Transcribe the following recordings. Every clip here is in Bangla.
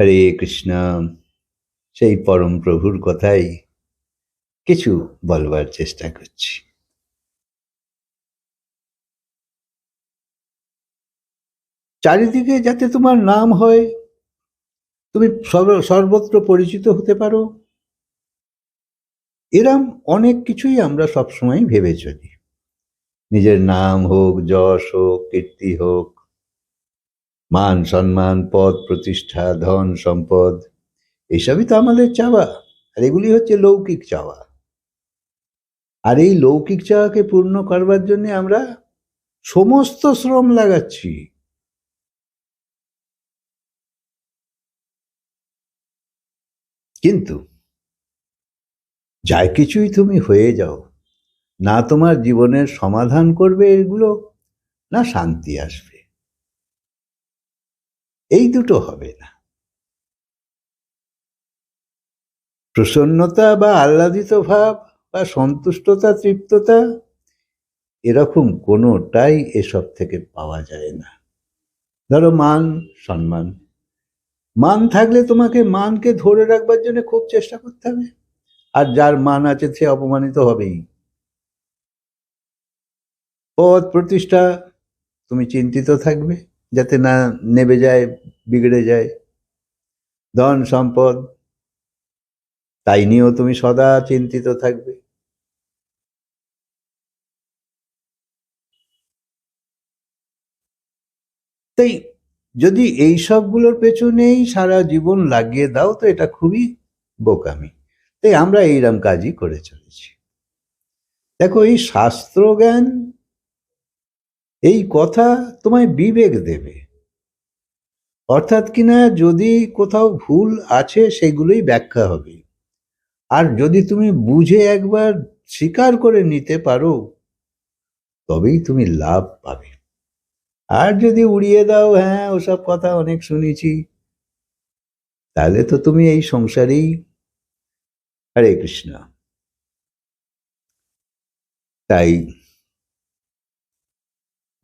হরে কৃষ্ণ। সেই পরম প্রভুর কথাই কিছু বলবার চেষ্টা করছি। চারিদিকে যাতে তোমার নাম হয়, তুমি সর্বত্র পরিচিত হতে পারো, এরম অনেক কিছুই আমরা সবসময় ভেবে চলি। নিজের নাম হোক, যশ হোক, কীর্তি হোক, মান সম্মান, পদ প্রতিষ্ঠা, ধন সম্পদ, এসবই তো আমাদের চাওয়া। আর এগুলি হচ্ছে লৌকিক চাওয়া। আর এই লৌকিক চাওয়াকে পূর্ণ করবার জন্য আমরা সমস্ত শ্রম লাগাচ্ছি। কিন্তু যাই কিছুই তুমি হয়ে যাও, না তোমার জীবনের সমাধান করবে এগুলো, না শান্তি আসবে। এই দুটো হবে না। প্রসন্নতা বা আহ্লাদিত ভাব বা সন্তুষ্টতা, তৃপ্ততা, এরকম কোনোটাই এসব থেকে পাওয়া যায় না। ধরো মান সম্মান, মান থাকলে তোমাকে মানকে ধরে রাখবার জন্য খুব চেষ্টা করতে হবে, আর যার মান আছে সে অপমানিত হবেই। পদ প্রতিষ্ঠা, তুমি চিন্তিত থাকবে যাতে না নেবে যায়, বিগড়ে যায়। ধন সম্পদ, তাই নিয়েও তুমি সদা চিন্তিত থাকবে। তাই যদি এই সবগুলোর পেছনেই সারা জীবন লাগিয়ে দাও, তো এটা খুবই বোকামি। তাই আমরা এইরকম কাজই করে চলেছি। দেখো, এই শাস্ত্র জ্ঞান, এই কথা তোমায় বিবেক দেবে। অর্থাৎ কিনা যদি কোথাও ভুল আছে সেগুলোই ব্যাখ্যা হবে। আর যদি তুমি বুঝে একবার স্বীকার করে নিতে পারো, তবেই তুমি লাভ পাবে। আর যদি উড়িয়ে দাও, হ্যাঁ ওসব কথা অনেক শুনেছি, তাহলে তো তুমি এই সংসারেই। হরে কৃষ্ণ। তাই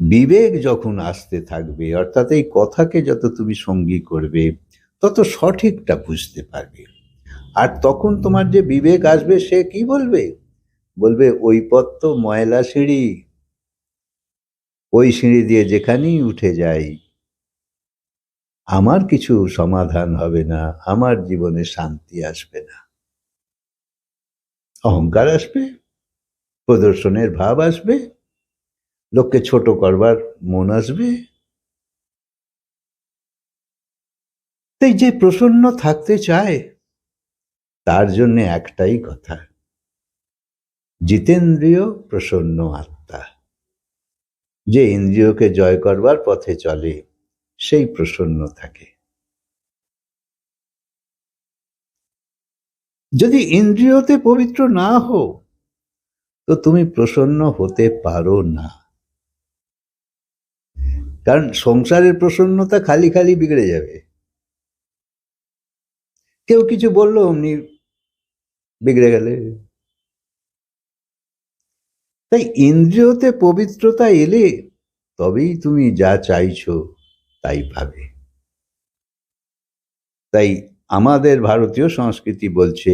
বিবেক যখন আসতে থাকবে, অর্থাৎ এই কথাকে যত তুমি সঙ্গী করবে, তত সঠিকটা বুঝতে পারবে। আর তখন তোমার যে বিবেক আসবে, সে কি বলবে? বলবে ওই পথ তো ময়লা সিঁড়ি, ওই সিঁড়ি দিয়ে যেখানেই উঠে যাই, আমার কিছু সমাধান হবে না, আমার জীবনে শান্তি আসবে না। অহংকার আসবে, প্রদর্শনের ভাব আসবে, লোককে ছোট করবার মন আসবে। তাই যে প্রসন্ন থাকতে চায়, তার জন্য একটাই কথা, জিতেন্দ্রিয় প্রসন্ন আত্মা। যে ইন্দ্রিয়কে জয় করবার পথে চলে, সেই প্রসন্ন থাকে। যদি ইন্দ্রিয়তে পবিত্র না হও, তো তুমি প্রসন্ন হতে পারো না। কারণ সংসারের প্রসন্নতা খালি খালি বিগড়ে যাবে। কেউ কিছু বললো, অমনি বিগড়ে গেলে। তাই ইন্দ্রিয়তে পবিত্রতা এলে তবেই তুমি যা চাইছো তাই পাবে। তাই আমাদের ভারতীয় সংস্কৃতি বলছে,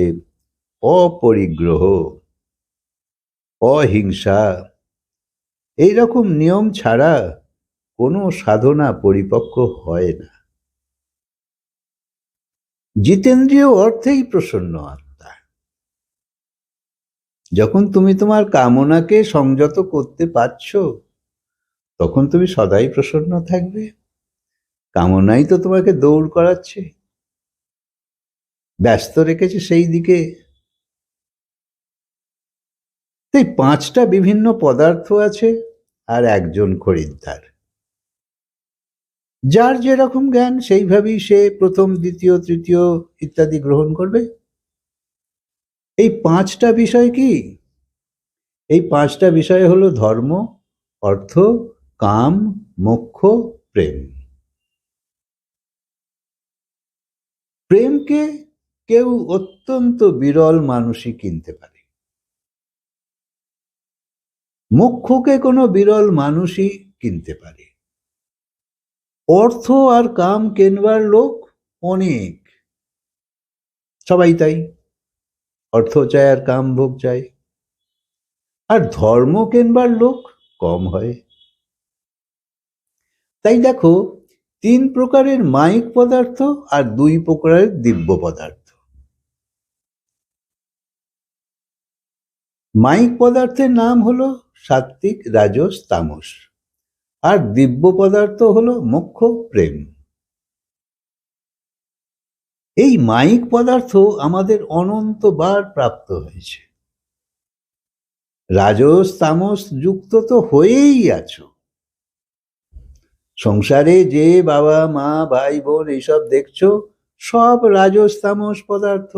অপরিগ্রহ, অহিংসা, এইরকম নিয়ম ছাড়া কোনো সাধনা পরিপক্ক হয় না। জিতেন্দ্রীয় অর্থেই প্রসন্ন আত্মা। যখন তুমি তোমার কামনাকে সংযত করতে পারছো, তখন তুমি সদাই প্রসন্ন থাকবে। কামনাই তো তোমাকে দৌড় করাচ্ছে, ব্যস্ত রেখেছে সেই দিকে। তাই 5টা বিভিন্ন পদার্থ আছে, আর একজন খরিদ্দার। যার যেরকম জ্ঞান, সেইভাবেই সে প্রথম, দ্বিতীয়, তৃতীয় ইত্যাদি গ্রহণ করবে। এই 5টা বিষয় কি? এই 5টা বিষয় হলো ধর্ম, অর্থ, কাম, মোক্ষ, প্রেম। প্রেমকে কেউ অত্যন্ত বিরল মানুষই কিনতে পারে, মোক্ষকে কোনো বিরল মানুষই কিনতে পারে। অর্থ আর কাম কেনবার লোক অনেক, সবাই তাই, অর্থ চায় আর কাম ভোগ চায়, আর ধর্ম কেনবার লোক কম হয়। তাই দেখো, 3 প্রকারের মায়িক পদার্থ আর 2 প্রকারের দিব্য পদার্থ। মায়িক পদার্থের নাম হলো সাত্ত্বিক, রাজস, তামস, আর দিব্য পদার্থ হলো মোক্ষ, প্রেম। এই মায়িক পদার্থ আমাদের অনন্তবার প্রাপ্ত হয়েছে। রাজস তামস যুক্ত তো হয়েই আছো। সংসারে যে বাবা মা ভাই বোন এইসব দেখছো, সব রাজস তামস পদার্থ।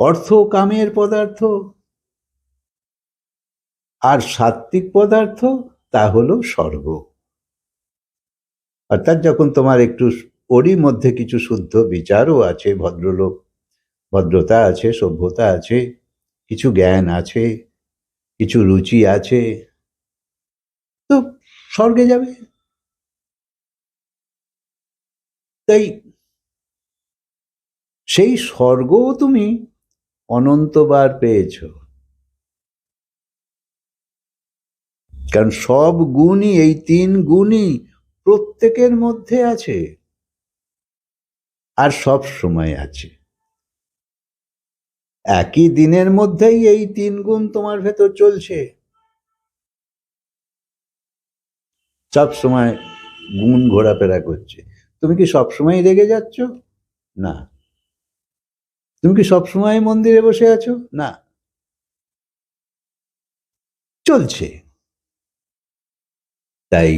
অর্থ কামের পদার্থ। আর সাত্ত্বিক পদার্থ, তা হলো স্বর্গ। অর্থাৎ যখন তোমার একটু ওরই মধ্যে কিছু শুদ্ধ বিচারও আছে, ভদ্রলোক, ভদ্রতা আছে, সভ্যতা আছে, কিছু জ্ঞান আছে, কিছু রুচি আছে, তো স্বর্গে যাবে। তাই সেই স্বর্গও তুমি অনন্তবার পেয়েছ, কারণ সব গুণই, এই 3 গুণই প্রত্যেকের মধ্যে আছে আর সব সময় আছে। একই দিনের মধ্যেই এই 3 গুণ তোমার ভেতর চলছে, সব সময় গুণ ঘোরাফেরা করছে। তুমি কি সব সময় রেগে যাচ্ছ? না। তুমি কি সব সময় মন্দিরে বসে আছো? না। চলছে। তাই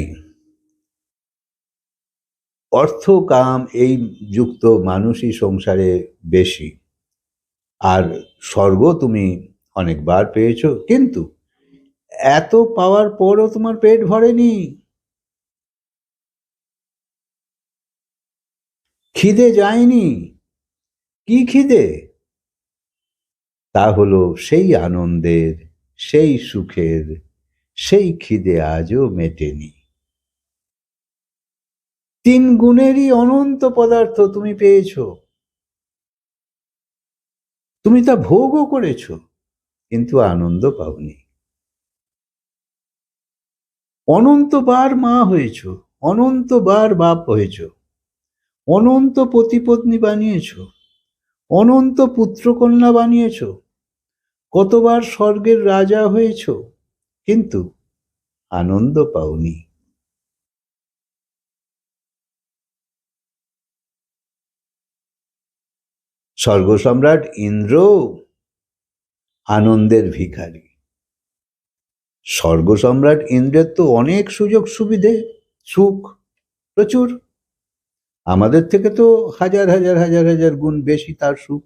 অর্থ কাম এই যুক্ত মানুষই সংসারে বেশি, আর স্বর্গ তুমি অনেকবার পেয়েছো, কিন্তু এত পাওয়ার পরও তোমার পেট ভরেনি। খিদে যায়নি। কি খিদে? তা হলো সেই আনন্দের, সেই সুখের, সেই খিদে আজও মেটেনি। 3 গুণেরই অনন্ত পদার্থ তুমি পেয়েছ, তুমি তা ভোগও করেছ, কিন্তু আনন্দ পাওনি। অনন্তবার মা হয়েছ, অনন্তবার বাপ হয়েছ, অনন্ত পতিপত্নী বানিয়েছ, অনন্ত পুত্রকন্যা বানিয়েছ, কতবার স্বর্গের রাজা হয়েছ, কিন্তু আনন্দ পাওনি। স্বর্গ সম্রাট ইন্দ্র আনন্দের ভিখারি। স্বর্গ সম্রাট ইন্দ্রের তো অনেক সুযোগ সুবিধে, সুখ প্রচুর। আমাদের থেকে তো হাজার হাজার হাজার হাজার গুণ বেশি তার সুখ।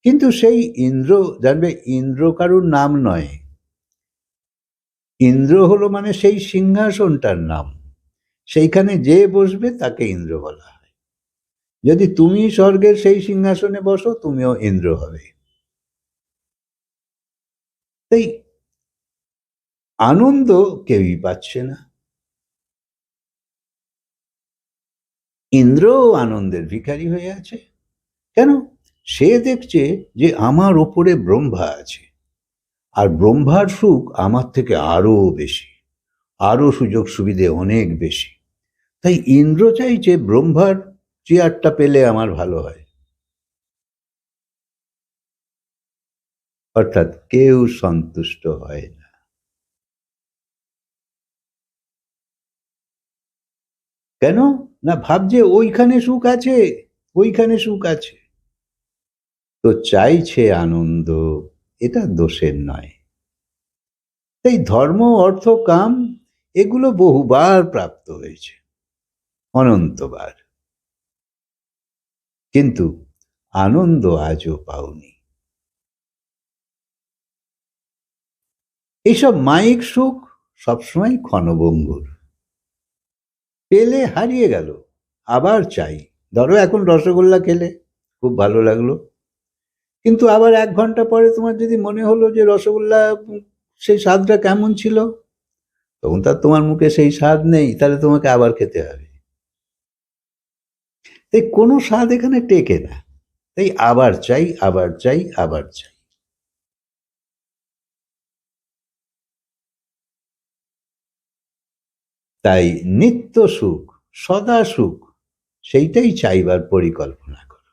কিন্তু সেই ইন্দ্র, জানবে, ইন্দ্র কারুর নাম নয়। ইন্দ্র হলো মানে সেই সিংহাসনটার নাম। সেইখানে যে বসবে তাকে ইন্দ্র বলা হয়। যদি তুমি স্বর্গের সেই সিংহাসনে বসো, তুমিও ইন্দ্র হবে। তাই আনন্দ কেউই পাচ্ছে না। ইন্দ্র আনন্দের ভিখারি হয়ে আছে। কেন? সে দেখছে যে আমার ওপরে ব্রহ্মা আছে, আর ব্রহ্মার সুখ আমার থেকে আরো বেশি, আরো সুযোগ সুবিধে অনেক বেশি। তাই ইন্দ্র চাইছে ব্রহ্মার চেয়ারটা পেলে আমার ভালো হয়। অর্থাৎ কেউ সন্তুষ্ট হয় না। কেন? না, ভাবছে ওইখানে সুখ আছে, ওইখানে সুখ আছে, তো চাইছে আনন্দ। এটা দোষের নয়। তাই ধর্ম, অর্থ, কাম এগুলো বহুবার প্রাপ্ত হয়েছে, অনন্তবার, কিন্তু আনন্দ আজও পাওনি। এইসব মায়িক সুখ সবসময় ক্ষণভঙ্গুর, পেলে হারিয়ে গেল, আবার চাই। ধরো এখন রসগোল্লা খেলে, খুব ভালো লাগলো, কিন্তু আবার 1 ঘন্টা পরে তোমার যদি মনে হলো যে রসগোল্লা সেই স্বাদটা কেমন ছিল, তখন তার তোমার মুখে সেই স্বাদ নেই, তাহলে তোমাকে আবার খেতে হবে। তাই কোনো স্বাদ এখানে টেকে না, তাই আবার চাই, আবার চাই, আবার চাই। তাই নিত্য সুখ, সদা সুখ, সেইটাই চাইবার পরিকল্পনা করো।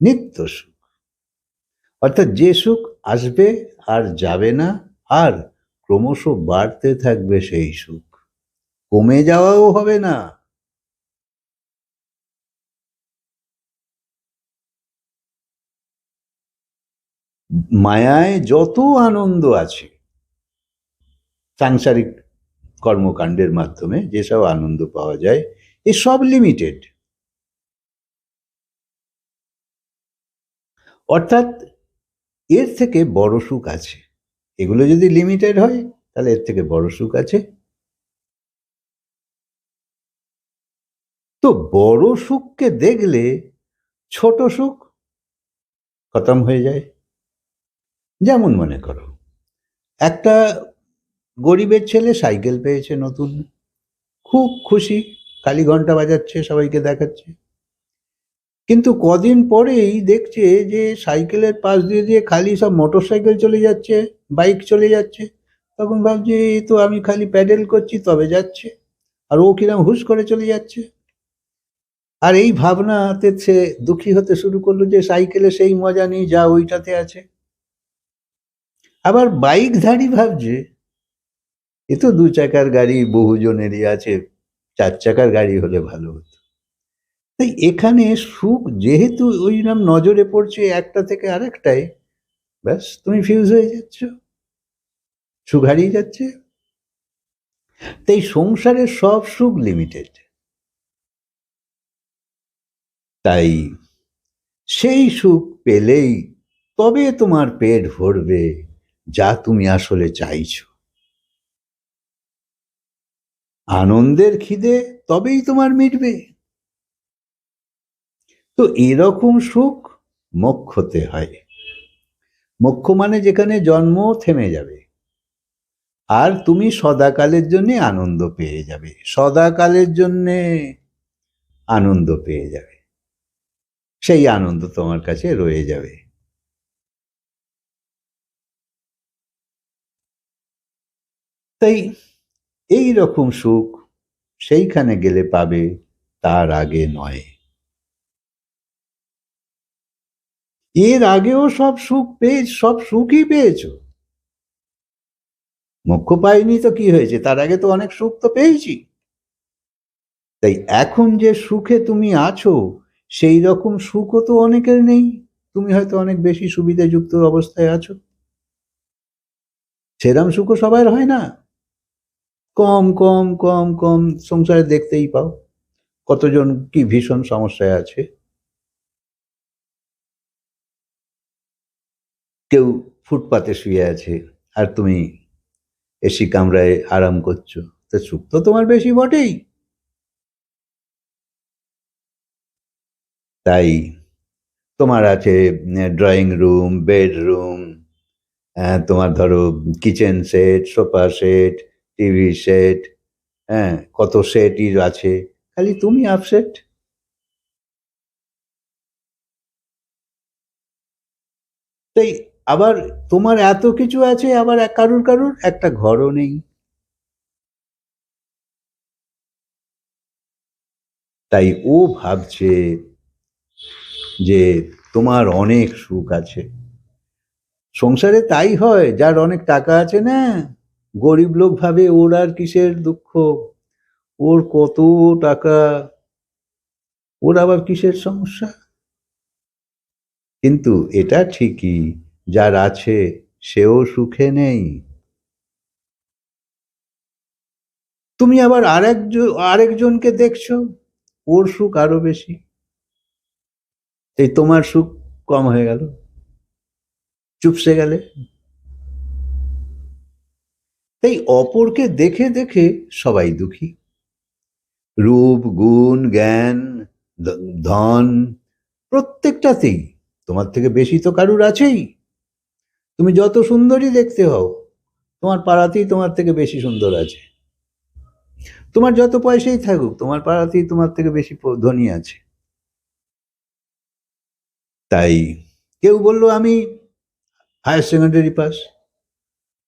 নিত্য সুখ অর্থাৎ যে সুখ আসবে আর যাবে না, আর ক্রমশ বাড়তে থাকবে সেই সুখ, কমে যাওয়াও হবে না। মায়ায় যত আনন্দ আছে, সাংসারিক কর্মকাণ্ডের মাধ্যমে যেসব আনন্দ পাওয়া যায়, এ সব লিমিটেড। অর্থাৎ এর থেকে বড় সুখ আছে। এগুলো যদি লিমিটেড হয়, তাহলে এর থেকে বড় সুখ আছে। তো বড় সুখকে দেখলে ছোট সুখ খতম হয়ে যায়। যেমন মনে করো, একটা গরিবের ছেলে সাইকেল পেয়েছে নতুন, খুব খুশি, খালি ঘন্টা বাজাচ্ছে, সবাইকে দেখাচ্ছে। কিন্তু কদিন পরেই দেখছে যে সাইকেলের পাশ দিয়ে দিয়ে খালি সব মোটর সাইকেল চলে যাচ্ছে, বাইক চলে যাচ্ছে। তখন ভাবছে, এই তো আমি খালি প্যাডেল করছি তবে যাচ্ছে, আর ও কিরম হুশ করে চলে যাচ্ছে। আর এই ভাবনাতে সে দুঃখী হতে শুরু করলো যে সাইকেলে সেই মজা নেই যা ওইটাতে আছে। আবার বাইকধারী ভাবছে, এ তো দু চাকার গাড়ি বহুজনেরই আছে, চার চাকার গাড়ি হলে ভালো হতো। তাই এখানে সুখ যেহেতু ওই নাম নজরে পড়ছে একটা থেকে আরেকটায়, ব্যাস তুমি ফিউজ হয়ে যাচ্ছ, সুখ হারিয়ে যাচ্ছে। তাই সংসারের সব সুখ লিমিটেড। তাই সেই সুখ পেলেই তবে তোমার পেট ভরবে, যা তুমি আসলে চাইছো। আনন্দের খিদে তবেই তোমার মিটবে। তো এরকম সুখ মোক্ষতে হয়। মোক্ষ মানে যেখানে জন্ম থেমে যাবে, আর তুমি সদাকালের জন্য আনন্দ পেয়ে যাবে, সদাকালের জন্য আনন্দ পেয়ে যাবে, সেই আনন্দ তোমার কাছে রয়ে যাবে। তাই এই রকম সুখ সেইখানে গেলে পাবে, তার আগে নয়। এর আগেও সব সুখ সব সুখই পেয়েছো, মোক্ষ পাইনি তো কি হয়েছে, তার আগে তো অনেক সুখ তো পেয়েছি। তাই এখন যে সুখে তুমি আছো, সেই রকম সুখও তো অনেকের নেই। তুমি হয়তো অনেক বেশি সুবিধাযুক্ত অবস্থায় আছো, সেরাম সুখও সবার হয় না। কম কম কম কম সংসারে দেখতেই পাও, কতজন কি ভীষণ সমস্যায় আছে। কেউ ফুটপাতে শুয়ে আছে, আর তুমি এসি কামরায় আরাম করছো, তো সুখ তো তোমার বেশি বটেই। তাই তোমার আছে ড্রয়িং রুম, বেডরুম, তোমার ধরো kitchen set, sofa set, TV set, হ্যাঁ কত সেটই আছে, খালি তুমি আপসেট। তাই আবার তোমার এত কিছু আছে, আবার কারুর কারুর একটা ঘরও নেই। তাই ও ভাবছে যে তোমার অনেক সুখ আছে। সংসারে তাই হয়, যার অনেক টাকা আছে না, গরিব লোক ভাবে ওর আর কিসের দুঃখ, ওর কত টাকা, ওর আবার কিসের সমস্যা। কিন্তু এটা ঠিকই, যার আছে সেও সুখে নেই। তুমি আবার আরেকজনকে দেখছো, ওর সুখ আরো বেশি, এই তোমার সুখ কম হয়ে গেল, চুপসে গেলে। তাই অপরকে দেখে দেখে সবাই দুঃখী। রূপ, গুণ, জ্ঞান, ধন, প্রত্যেকটাতেই তোমার থেকে বেশি তো কারুর আছেই। তুমি যত সুন্দরী দেখতে হও, তোমার পাড়াতেই তোমার থেকে বেশি সুন্দর আছে। তোমার যত পয়সাই থাকুক, তোমার পাড়াতেই তোমার থেকে বেশি ধনী আছে। তাই কেউ বলল আমি হায়ার সেকেন্ডারি পাস,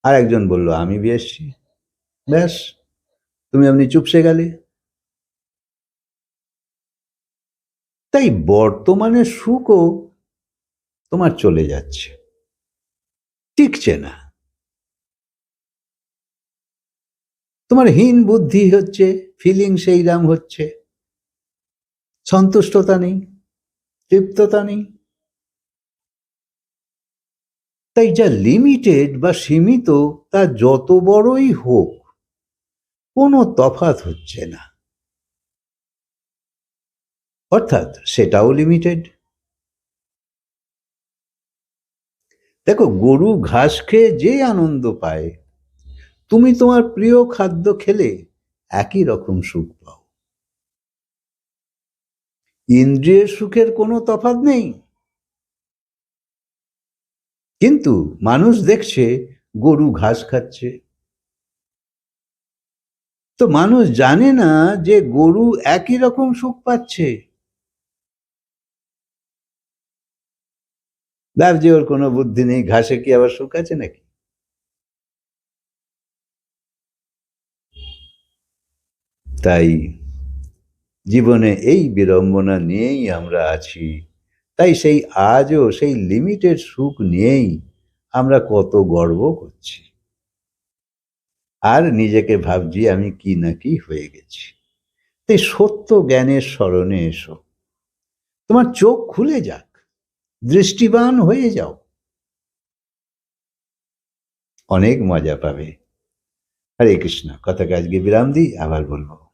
আর একজন বলল আমি বিএসসি। ব্যাস, তুমি আপনি চুপসে গেলে। তাই বর্তমানে সুখও তোমার চলে যাচ্ছে, টিকছে না। তোমার হীন বুদ্ধি হচ্ছে, ফিলিং সেইরাম হচ্ছে, সন্তুষ্টতা নেই, তৃপ্ততা নেই। তাই যা লিমিটেড বা সীমিত, তা যত বড়ই হোক কোনো তফাৎ হচ্ছে না, অর্থাৎ সেটাও লিমিটেড। দেখো, গরু ঘাস খেয়ে যে আনন্দ পায়, তুমি তোমার প্রিয় খাদ্য খেলে একই রকম সুখ পাও। ইন্দ্রিয়ের সুখের কোনো তফাৎ নেই। কিন্তু মানুষ দেখছে গরু ঘাস খাচ্ছে, তো মানুষ জানে না যে গরু একই রকম সুখ পাচ্ছে। ভাবছে ওর কোনো বুদ্ধি নেই, ঘাসে কি আবার সুখ আছে নাকি? তাই জীবনে এই বিড়ম্বনা নিয়েই আমরা আছি। তাই সেই আজও সেই লিমিটেড সুখ নিয়েই আমরা কত গর্ব করছি, আর নিজেকে ভাবছি আমি কি না কি হয়ে গেছি। তাই সত্য জ্ঞানের স্মরণে এসো, তোমার চোখ খুলে যাক, দৃষ্টিবান হয়ে যাও, অনেক মজা পাবে। হরে কৃষ্ণ। কথাকে আজকে বিরাম দিই, আবার বলবো।